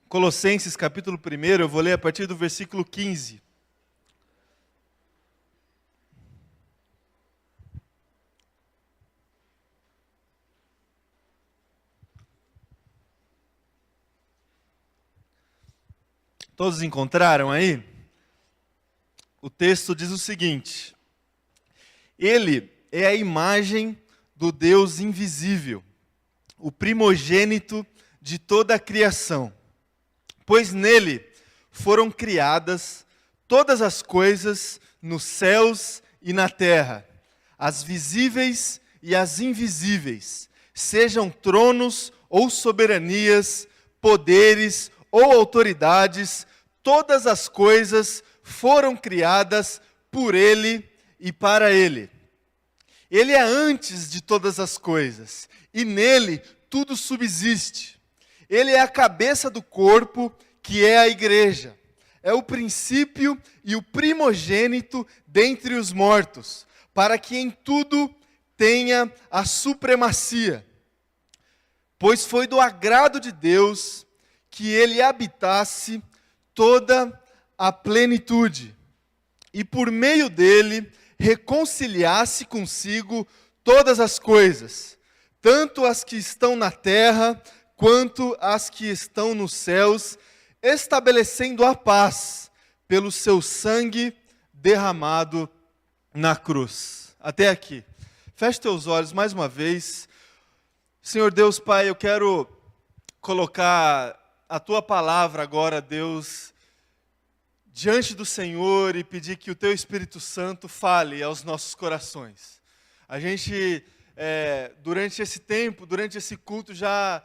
Colossenses capítulo 1, eu vou ler a partir do versículo 15. Todos encontraram aí? O texto diz o seguinte: Ele é a imagem do Deus invisível, o primogênito de toda a criação. Pois nele foram criadas todas as coisas nos céus e na terra, as visíveis e as invisíveis, sejam tronos ou soberanias, poderes ou autoridades, todas as coisas foram criadas por ele e para ele. Ele é antes de todas as coisas, e nele tudo subsiste. Ele é a cabeça do corpo, que é a igreja. É o princípio e o primogênito dentre os mortos, para que em tudo tenha a supremacia. Pois foi do agrado de Deus que ele habitasse toda a plenitude, e por meio dele reconciliasse consigo todas as coisas, tanto as que estão na terra, quanto as que estão nos céus, estabelecendo a paz pelo seu sangue derramado na cruz. Até aqui. Feche teus olhos mais uma vez. Senhor Deus Pai, eu quero colocar a Tua palavra agora, Deus, diante do Senhor e pedir que o Teu Espírito Santo fale aos nossos corações. A gente, durante esse tempo, durante esse culto, já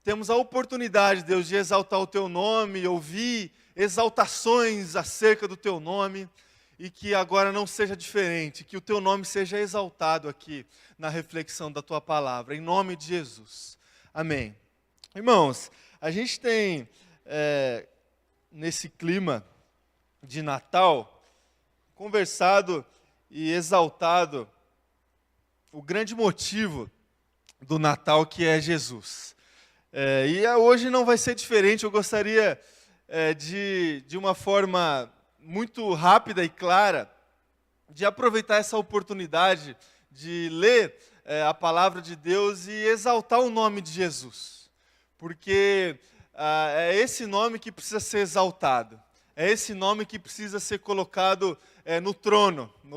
temos a oportunidade, Deus, de exaltar o Teu nome, ouvir exaltações acerca do Teu nome, e que agora não seja diferente, que o Teu nome seja exaltado aqui na reflexão da Tua palavra, em nome de Jesus. Amém. Irmãos, a gente tem, nesse clima de Natal, conversado e exaltado o grande motivo do Natal, que é Jesus. E hoje não vai ser diferente. Eu gostaria de uma forma muito rápida e clara, de aproveitar essa oportunidade de ler a palavra de Deus e exaltar o nome de Jesus. Porque é esse nome que precisa ser exaltado. É esse nome que precisa ser colocado no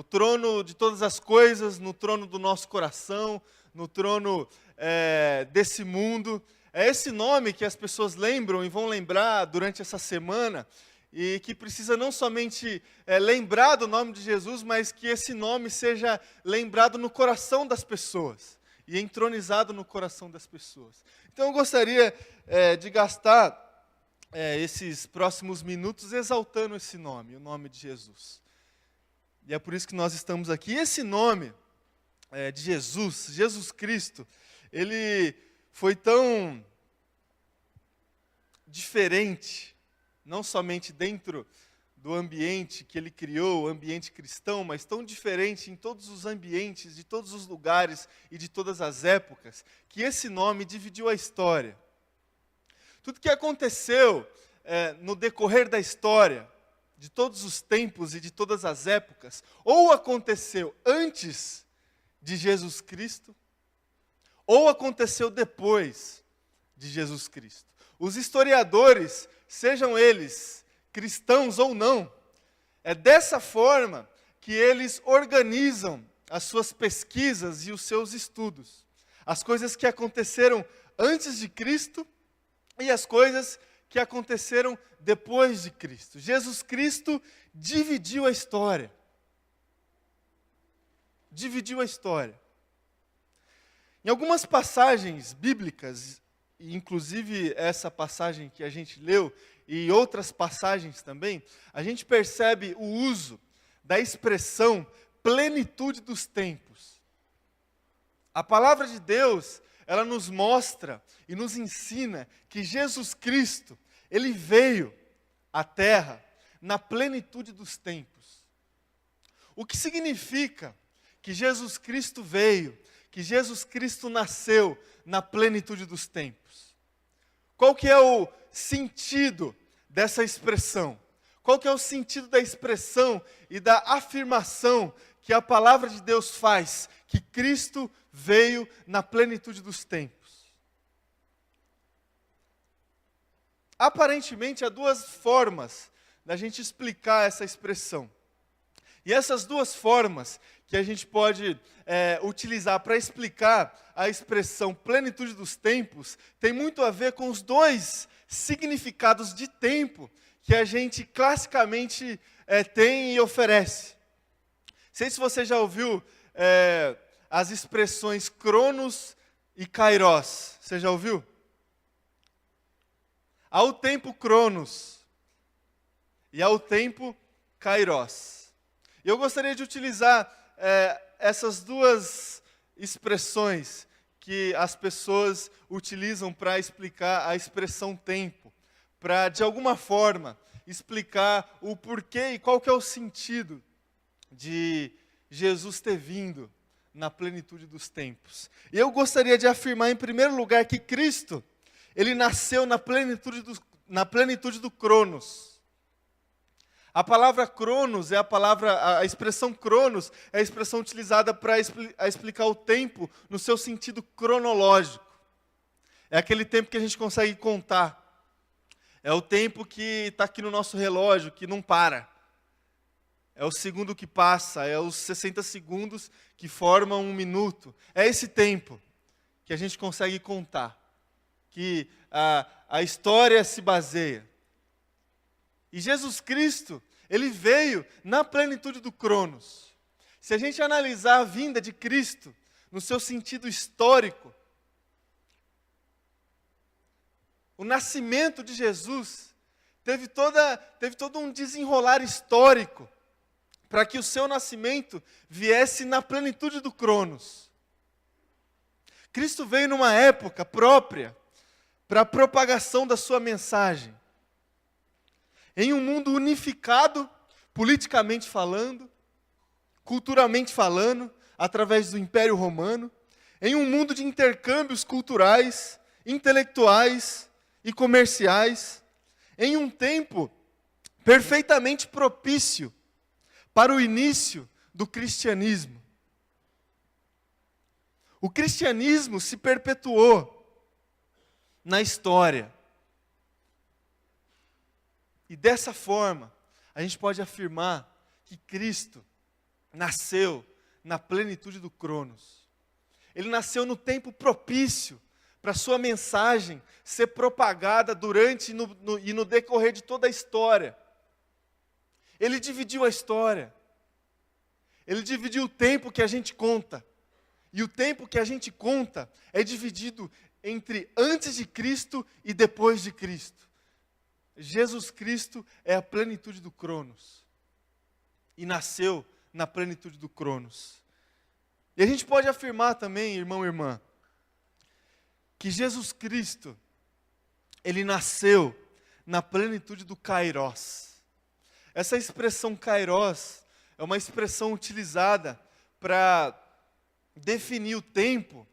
trono de todas as coisas, no trono do nosso coração, no trono desse mundo. É esse nome que as pessoas lembram e vão lembrar durante essa semana, e que precisa não somente lembrar do nome de Jesus, mas que esse nome seja lembrado no coração das pessoas e entronizado no coração das pessoas. Então eu gostaria de gastar esses próximos minutos exaltando esse nome, o nome de Jesus. E é por isso que nós estamos aqui. Esse nome de Jesus, Jesus Cristo, ele foi tão diferente, não somente dentro do ambiente que ele criou, o ambiente cristão, mas tão diferente em todos os ambientes, de todos os lugares e de todas as épocas, que esse nome dividiu a história. Tudo que aconteceu no decorrer da história, de todos os tempos e de todas as épocas, ou aconteceu antes de Jesus Cristo, ou aconteceu depois de Jesus Cristo. Os historiadores, sejam eles cristãos ou não, é dessa forma que eles organizam as suas pesquisas e os seus estudos. As coisas que aconteceram antes de Cristo e as coisas que aconteceram depois de Cristo. Jesus Cristo dividiu a história. Dividiu a história. Em algumas passagens bíblicas, e inclusive essa passagem que a gente leu, e outras passagens também, a gente percebe o uso da expressão plenitude dos tempos. A palavra de Deus, ela nos mostra e nos ensina que Jesus Cristo, ele veio à terra na plenitude dos tempos. O que significa que Jesus Cristo veio, que Jesus Cristo nasceu na plenitude dos tempos? Qual que é o sentido dessa expressão? Qual que é o sentido da expressão e da afirmação que a palavra de Deus faz, que Cristo veio na plenitude dos tempos? Aparentemente, há duas formas da gente explicar essa expressão. E essas duas formas que a gente pode utilizar para explicar a expressão plenitude dos tempos, tem muito a ver com os dois significados de tempo que a gente classicamente tem e oferece. Não sei se você já ouviu as expressões cronos e kairos. Você já ouviu? Há o tempo cronos e há o tempo kairos. Eu gostaria de utilizar essas duas expressões que as pessoas utilizam para explicar a expressão tempo, para, de alguma forma, explicar o porquê e qual que é o sentido de Jesus ter vindo na plenitude dos tempos. E eu gostaria de afirmar, em primeiro lugar, que Cristo, ele nasceu na plenitude do cronos. A palavra cronos a expressão cronos é a expressão utilizada para explicar o tempo no seu sentido cronológico. É aquele tempo que a gente consegue contar. É o tempo que está aqui no nosso relógio, que não para. É o segundo que passa, é os 60 segundos que formam um minuto. É esse tempo que a gente consegue contar, que a história se baseia. E Jesus Cristo, ele veio na plenitude do cronos. Se a gente analisar a vinda de Cristo no seu sentido histórico, o nascimento de Jesus teve todo um desenrolar histórico para que o seu nascimento viesse na plenitude do cronos. Cristo veio numa época própria para a propagação da sua mensagem. Em um mundo unificado, politicamente falando, culturalmente falando, através do Império Romano, em um mundo de intercâmbios culturais, intelectuais e comerciais, em um tempo perfeitamente propício para o início do cristianismo. O cristianismo se perpetuou na história. E dessa forma, a gente pode afirmar que Cristo nasceu na plenitude do cronos. Ele nasceu no tempo propício para a sua mensagem ser propagada durante e no decorrer de toda a história. Ele dividiu a história. Ele dividiu o tempo que a gente conta. E o tempo que a gente conta é dividido entre antes de Cristo e depois de Cristo. Jesus Cristo é a plenitude do cronos. E nasceu na plenitude do cronos. E a gente pode afirmar também, irmão e irmã, que Jesus Cristo, ele nasceu na plenitude do kairos. Essa expressão kairos é uma expressão utilizada para definir o tempo,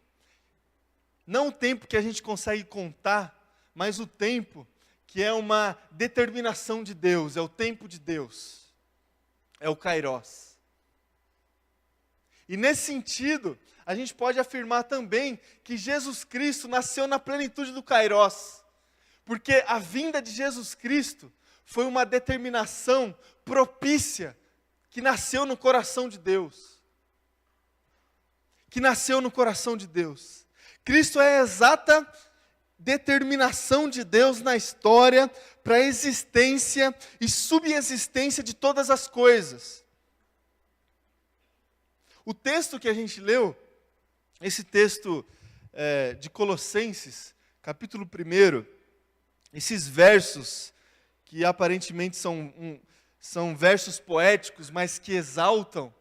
não o tempo que a gente consegue contar, mas o tempo que é uma determinação de Deus, é o tempo de Deus, é o kairos. E nesse sentido, a gente pode afirmar também que Jesus Cristo nasceu na plenitude do kairos, porque a vinda de Jesus Cristo foi uma determinação propícia que nasceu no coração de Deus. Que nasceu no coração de Deus. Cristo é a exata determinação de Deus na história para a existência e subexistência de todas as coisas. O texto que a gente leu, esse texto de Colossenses, capítulo 1, esses versos que aparentemente são versos poéticos, mas que exaltam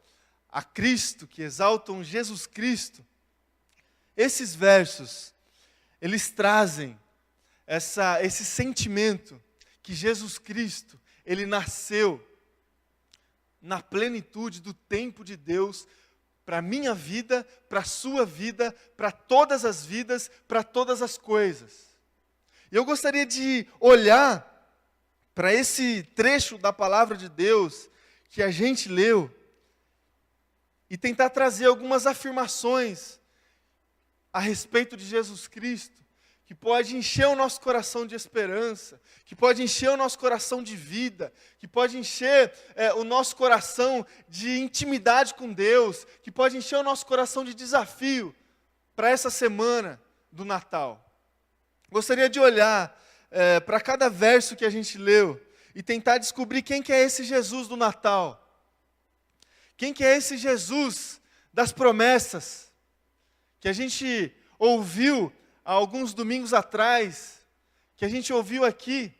a Cristo, que exaltam Jesus Cristo, esses versos, eles trazem esse sentimento que Jesus Cristo, ele nasceu na plenitude do tempo de Deus para a minha vida, para a sua vida, para todas as vidas, para todas as coisas. E eu gostaria de olhar para esse trecho da palavra de Deus que a gente leu e tentar trazer algumas afirmações a respeito de Jesus Cristo, que pode encher o nosso coração de esperança, que pode encher o nosso coração de vida, que pode encher o nosso coração de intimidade com Deus, que pode encher o nosso coração de desafio para essa semana do Natal. Gostaria de olhar para cada verso que a gente leu e tentar descobrir quem que é esse Jesus do Natal. Quem que é esse Jesus das promessas que a gente ouviu há alguns domingos atrás, que a gente ouviu aqui,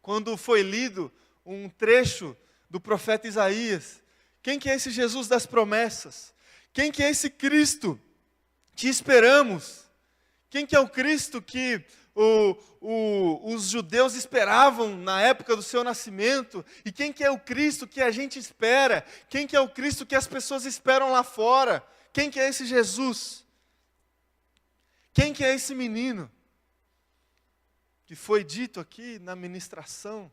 quando foi lido um trecho do profeta Isaías. Quem que é esse Jesus das promessas? Quem que é esse Cristo que esperamos? Quem que é o Cristo que os judeus esperavam na época do seu nascimento? E quem que é o Cristo que a gente espera? Quem que é o Cristo que as pessoas esperam lá fora? Quem que é esse Jesus? Quem que é esse menino que foi dito aqui na ministração?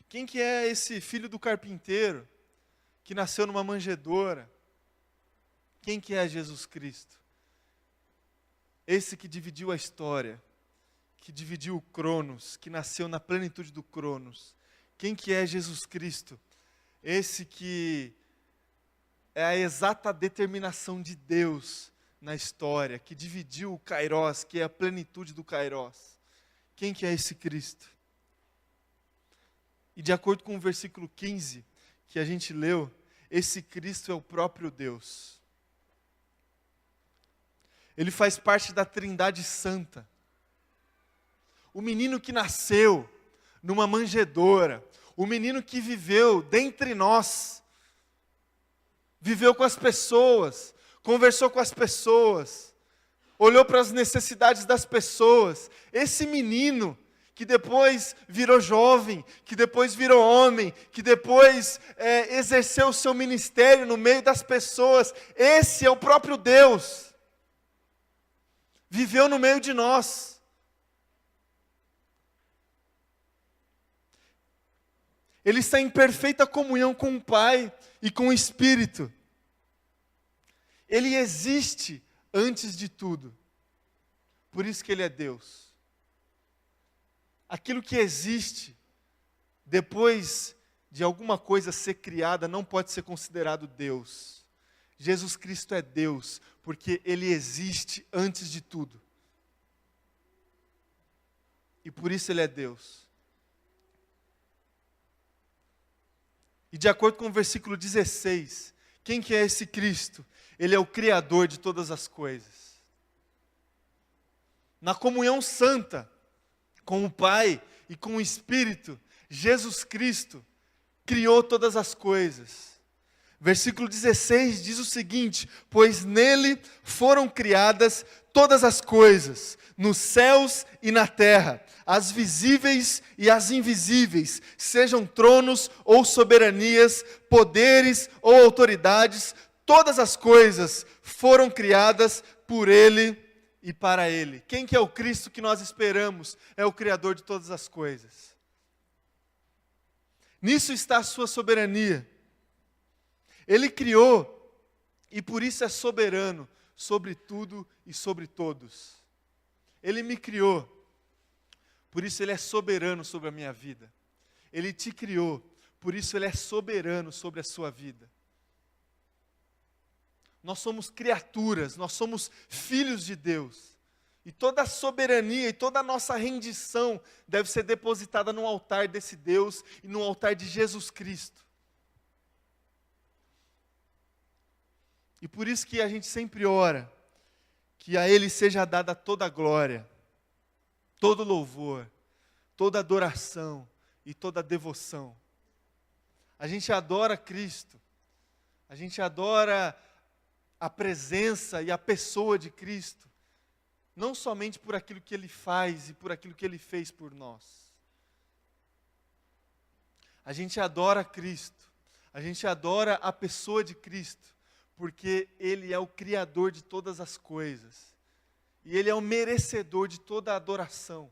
Quem que é esse filho do carpinteiro que nasceu numa manjedoura? Quem que é Jesus Cristo? Esse que dividiu a história, que dividiu o Cronos, que nasceu na plenitude do Cronos. Quem que é Jesus Cristo? Esse que é a exata determinação de Deus na história, que dividiu o Kairos, que é a plenitude do Kairos. Quem que é esse Cristo? E de acordo com o versículo 15 que a gente leu, esse Cristo é o próprio Deus. Ele faz parte da Trindade Santa. O menino que nasceu numa manjedoura, o menino que viveu dentre nós, viveu com as pessoas, conversou com as pessoas, olhou para as necessidades das pessoas. Esse menino que depois virou jovem, que depois virou homem, que depois exerceu o seu ministério no meio das pessoas, esse é o próprio Deus. Viveu no meio de nós. Ele está em perfeita comunhão com o Pai e com o Espírito. Ele existe antes de tudo. Por isso que Ele é Deus. Aquilo que existe depois de alguma coisa ser criada não pode ser considerado Deus. Jesus Cristo é Deus, porque Ele existe antes de tudo. E por isso Ele é Deus. E de acordo com o versículo 16, quem que é esse Cristo? Ele é o Criador de todas as coisas. Na comunhão santa com o Pai e com o Espírito, Jesus Cristo criou todas as coisas. Versículo 16 diz o seguinte: pois nele foram criadas todas as coisas, nos céus e na terra, as visíveis e as invisíveis, sejam tronos ou soberanias, poderes ou autoridades, todas as coisas foram criadas por ele e para ele. Quem que é o Cristo que nós esperamos? É o Criador de todas as coisas. Nisso está a sua soberania. Ele criou e por isso é soberano sobre tudo e sobre todos. Ele me criou, por isso Ele é soberano sobre a minha vida. Ele te criou, por isso Ele é soberano sobre a sua vida. Nós somos criaturas, nós somos filhos de Deus. E toda a soberania e toda a nossa rendição deve ser depositada no altar desse Deus e no altar de Jesus Cristo. E por isso que a gente sempre ora, que a Ele seja dada toda a glória, todo louvor, toda adoração e toda devoção. A gente adora Cristo, a gente adora a presença e a pessoa de Cristo, não somente por aquilo que Ele faz e por aquilo que Ele fez por nós. A gente adora Cristo, a gente adora a pessoa de Cristo, porque Ele é o Criador de todas as coisas. e Ele é o merecedor de toda a adoração.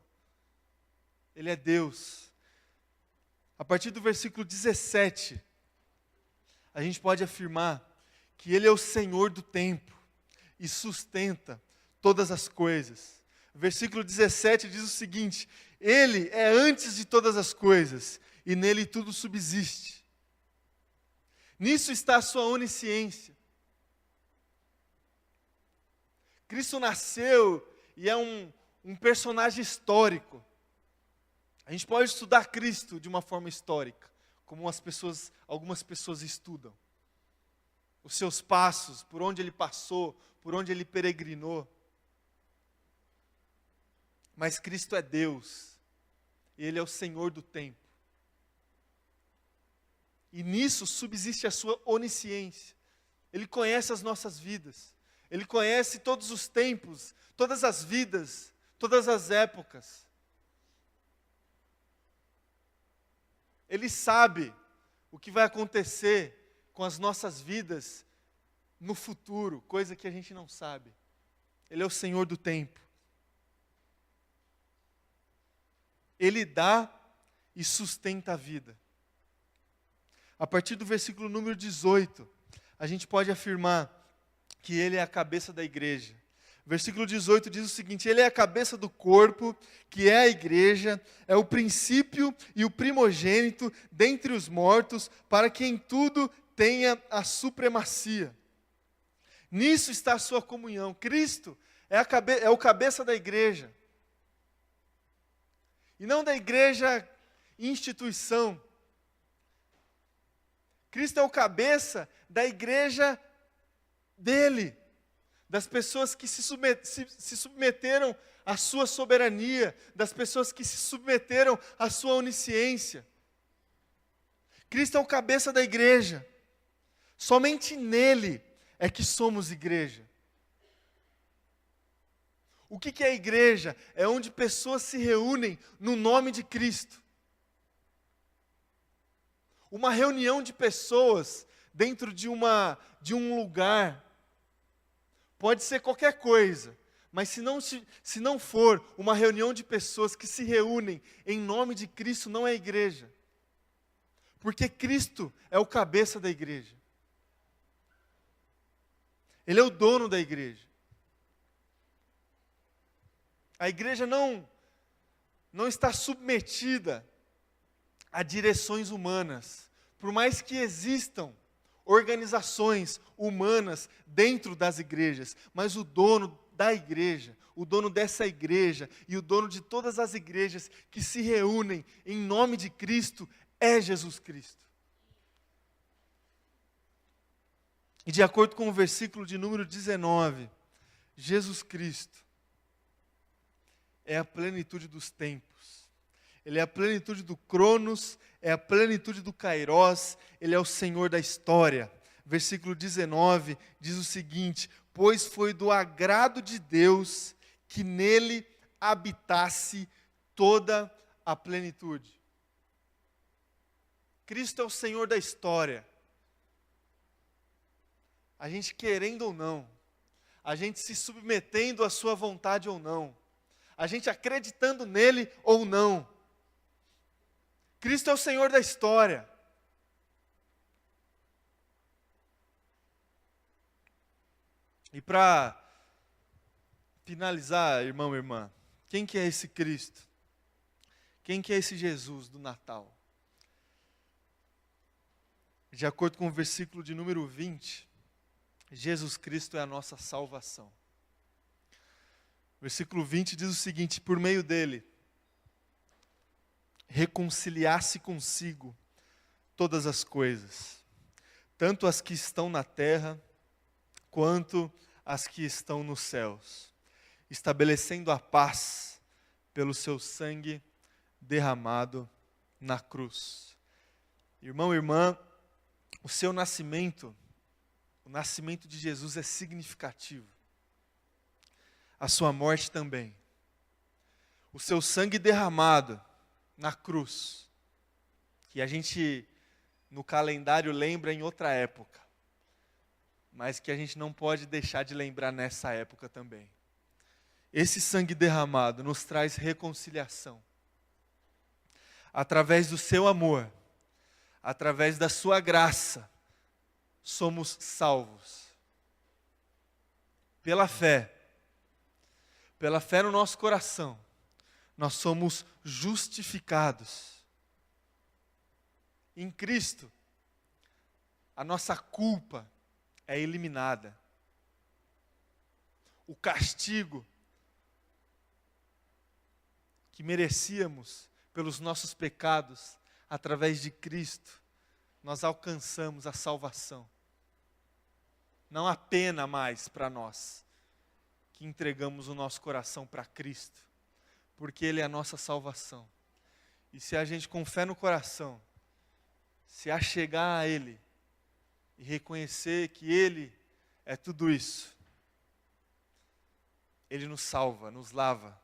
Ele é Deus. A partir do versículo 17, a gente pode afirmar que Ele é o Senhor do tempo e sustenta todas as coisas. O versículo 17 diz o seguinte: Ele é antes de todas as coisas e nele tudo subsiste. Nisso está a sua onisciência. Cristo nasceu e é um personagem histórico. A gente pode estudar Cristo de uma forma histórica, como algumas pessoas estudam. Os seus passos, por onde Ele passou, por onde Ele peregrinou. Mas Cristo é Deus, e Ele é o Senhor do tempo. E nisso subsiste a sua onisciência. Ele conhece as nossas vidas. Ele conhece todos os tempos, todas as vidas, todas as épocas. Ele sabe o que vai acontecer com as nossas vidas no futuro, coisa que a gente não sabe. Ele é o Senhor do tempo. Ele dá e sustenta a vida. A partir do versículo número 18, a gente pode afirmar que Ele é a cabeça da igreja. Versículo 18 diz o seguinte: Ele é a cabeça do corpo, que é a igreja, é o princípio e o primogênito dentre os mortos, para que em tudo tenha a supremacia. Nisso está a sua comunhão. Cristo é o cabeça da igreja. E não da igreja instituição. Cristo é o cabeça da igreja dele, das pessoas que se submeteram à sua soberania, das pessoas que se submeteram à sua onisciência. Cristo é o cabeça da igreja. Somente nele é que somos igreja. O que é a igreja? É onde pessoas se reúnem no nome de Cristo. Uma reunião de pessoas dentro de um lugar pode ser qualquer coisa, mas se não for uma reunião de pessoas que se reúnem em nome de Cristo, não é igreja. Porque Cristo é o cabeça da igreja. Ele é o dono da igreja. A igreja não está submetida a direções humanas, por mais que existam organizações humanas dentro das igrejas, mas o dono da igreja, o dono dessa igreja e o dono de todas as igrejas que se reúnem em nome de Cristo é Jesus Cristo. E de acordo com o versículo de número 19, Jesus Cristo é a plenitude dos tempos. Ele é a plenitude do Cronos, é a plenitude do Kairós, Ele é o Senhor da história. Versículo 19 diz o seguinte: pois foi do agrado de Deus que nele habitasse toda a plenitude. Cristo é o Senhor da história. A gente querendo ou não, a gente se submetendo à sua vontade ou não, a gente acreditando nele ou não, Cristo é o Senhor da história. E para finalizar, irmão e irmã, quem que é esse Cristo? Quem que é esse Jesus do Natal? De acordo com o versículo de número 20, Jesus Cristo é a nossa salvação. Versículo 20 diz o seguinte: por meio dele, reconciliar-se consigo todas as coisas, tanto as que estão na terra, quanto as que estão nos céus, estabelecendo a paz pelo seu sangue derramado na cruz. Irmão e irmã, o seu nascimento, o nascimento de Jesus é significativo. A sua morte também. O seu sangue derramado na cruz, que a gente no calendário lembra em outra época, mas que a gente não pode deixar de lembrar nessa época também. esse sangue derramado nos traz reconciliação. Através do seu amor, através da sua graça, somos salvos. Pela fé no nosso coração, nós somos justificados. Em Cristo, a nossa culpa é eliminada. O castigo que merecíamos pelos nossos pecados, através de Cristo, nós alcançamos a salvação. Não há pena mais para nós, que entregamos o nosso coração para Cristo, porque Ele é a nossa salvação. E se a gente com fé no coração, se achegar a Ele, e reconhecer que Ele é tudo isso, Ele nos salva, nos lava,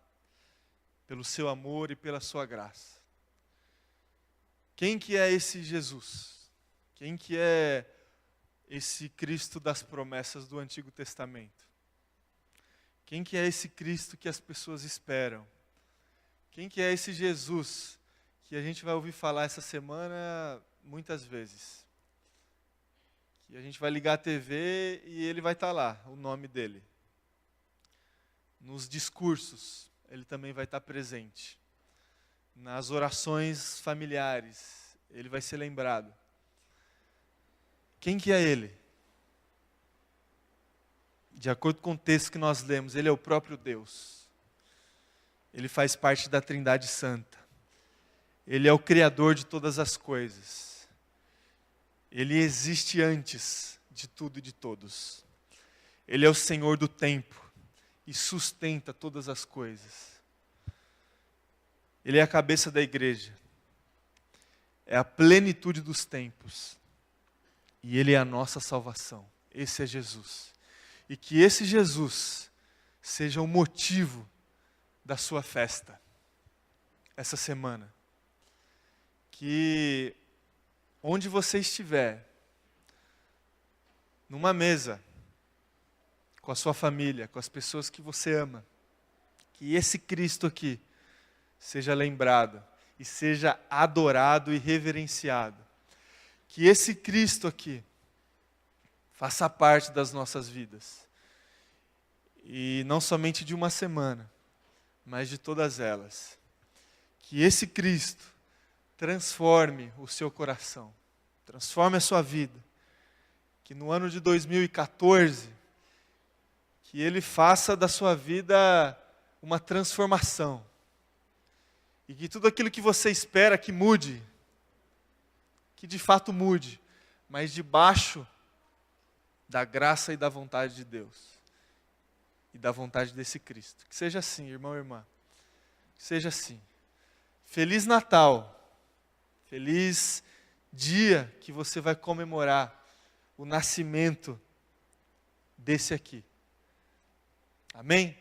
pelo seu amor e pela sua graça. Quem que é esse Jesus? Quem que é esse Cristo das promessas do Antigo Testamento? Quem que é esse Cristo que as pessoas esperam? Quem que é esse Jesus que a gente vai ouvir falar essa semana muitas vezes? Que a gente vai ligar a TV e ele vai estar lá, o nome dele. Nos discursos, ele também vai estar presente. Nas orações familiares, ele vai ser lembrado. Quem que é ele? De acordo com o texto que nós lemos, ele é o próprio Deus. Ele faz parte da Trindade Santa. Ele é o Criador de todas as coisas. Ele existe antes de tudo e de todos. Ele é o Senhor do tempo e sustenta todas as coisas. Ele é a cabeça da igreja. É a plenitude dos tempos. E Ele é a nossa salvação. Esse é Jesus. E que esse Jesus seja o motivo da sua festa essa semana. Que onde você estiver, numa mesa, com a sua família, com as pessoas que você ama, que esse Cristo aqui seja lembrado e seja adorado e reverenciado. Que esse Cristo aqui faça parte das nossas vidas. E não somente de uma semana, mas de todas elas. Que esse Cristo transforme o seu coração, transforme a sua vida. Que no ano de 2014, que Ele faça da sua vida uma transformação. E que tudo aquilo que você espera que mude, que de fato mude, mas debaixo da graça e da vontade de Deus. E da vontade desse Cristo. Que seja assim, irmão e irmã. Que seja assim. Feliz Natal. Feliz dia que você vai comemorar o nascimento desse aqui. Amém?